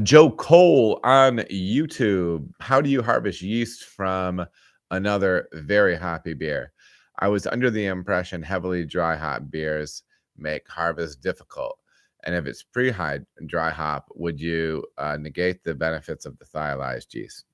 Joe Cole on YouTube. How do you harvest yeast from another very hoppy beer? I was under the impression heavily dry hop beers make harvest difficult. And if it's pre-high dry hop, would you negate the benefits of the thiolized yeast?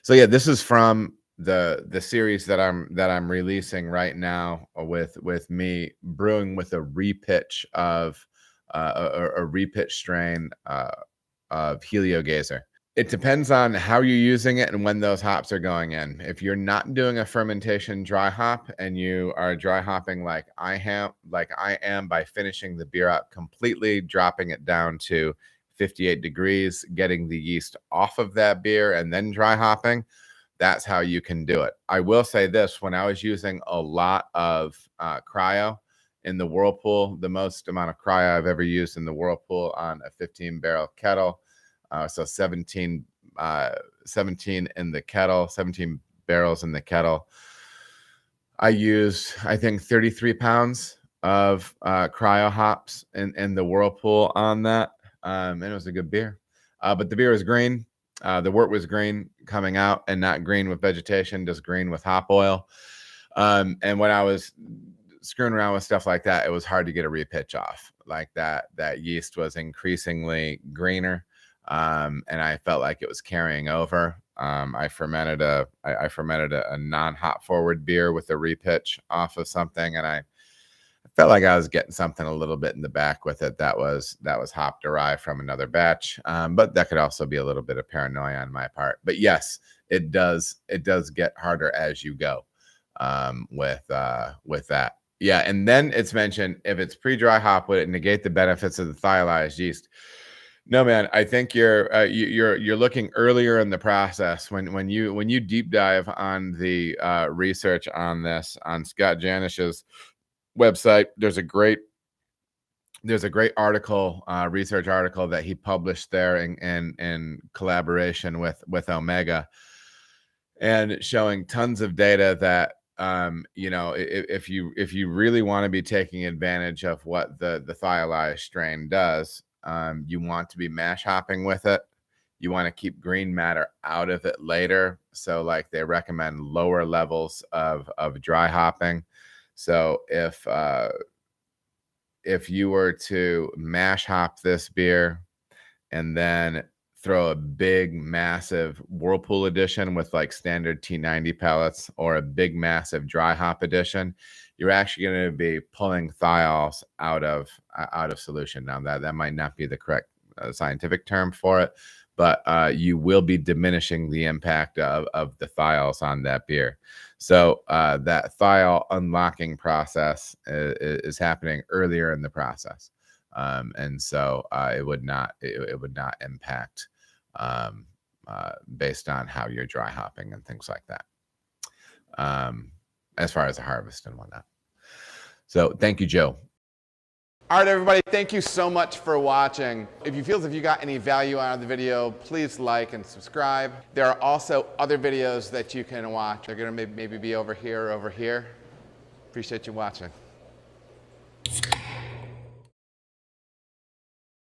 So yeah, this is from the series that I'm releasing right now with me brewing with a repitch of a repitch strain of Heliogazer. It depends on how you're using it and when those hops are going in. If you're not doing a fermentation dry hop and you are dry hopping like I am by finishing the beer up completely, dropping it down to 58 degrees, getting the yeast off of that beer and then dry hopping, that's how you can do it. I will say this, when I was using a lot of cryo in the Whirlpool, the most amount of cryo I've ever used in the Whirlpool on a 15-barrel kettle, so 17 in the kettle, 17 barrels in the kettle. I used, I think, 33 pounds of cryo hops in the Whirlpool on that. And it was a good beer. But the beer was green. The wort was green coming out and not green with vegetation, just green with hop oil. And when I was screwing around with stuff like that, it was hard to get a repitch off. Like that yeast was increasingly greener. And I felt like it was carrying over. I fermented a non-hop forward beer with a repitch off of something, and I felt like I was getting something a little bit in the back with it that was hop derived from another batch. But that could also be a little bit of paranoia on my part. But yes, it does get harder as you go with that. Yeah, and then it's mentioned if it's pre-dry hop, would it negate the benefits of the thiolized yeast? No, man. I think you're looking earlier in the process when you deep dive on the research on this on Scott Janish's website. There's a great article, research article that he published there in collaboration with Omega, and showing tons of data that if you really want to be taking advantage of what the thiolized strain does. You want to be mash hopping with it. You want to keep green matter out of it later. So like they recommend lower levels of dry hopping. So if you were to mash hop this beer and then throw a big massive Whirlpool edition with like standard T90 pellets or a big massive dry hop edition, you're actually going to be pulling thiols out of solution. Now that might not be the correct scientific term for it, but you will be diminishing the impact of the thiols on that beer. So that thiol unlocking process is happening earlier in the process, and so it would not impact based on how you're dry hopping and things like that. As far as the harvest and whatnot. So thank you, Joe. All right, everybody, thank you so much for watching. If you feel as if you got any value out of the video, please like and subscribe. There are also other videos that you can watch. They're gonna maybe be over here or over here. Appreciate you watching.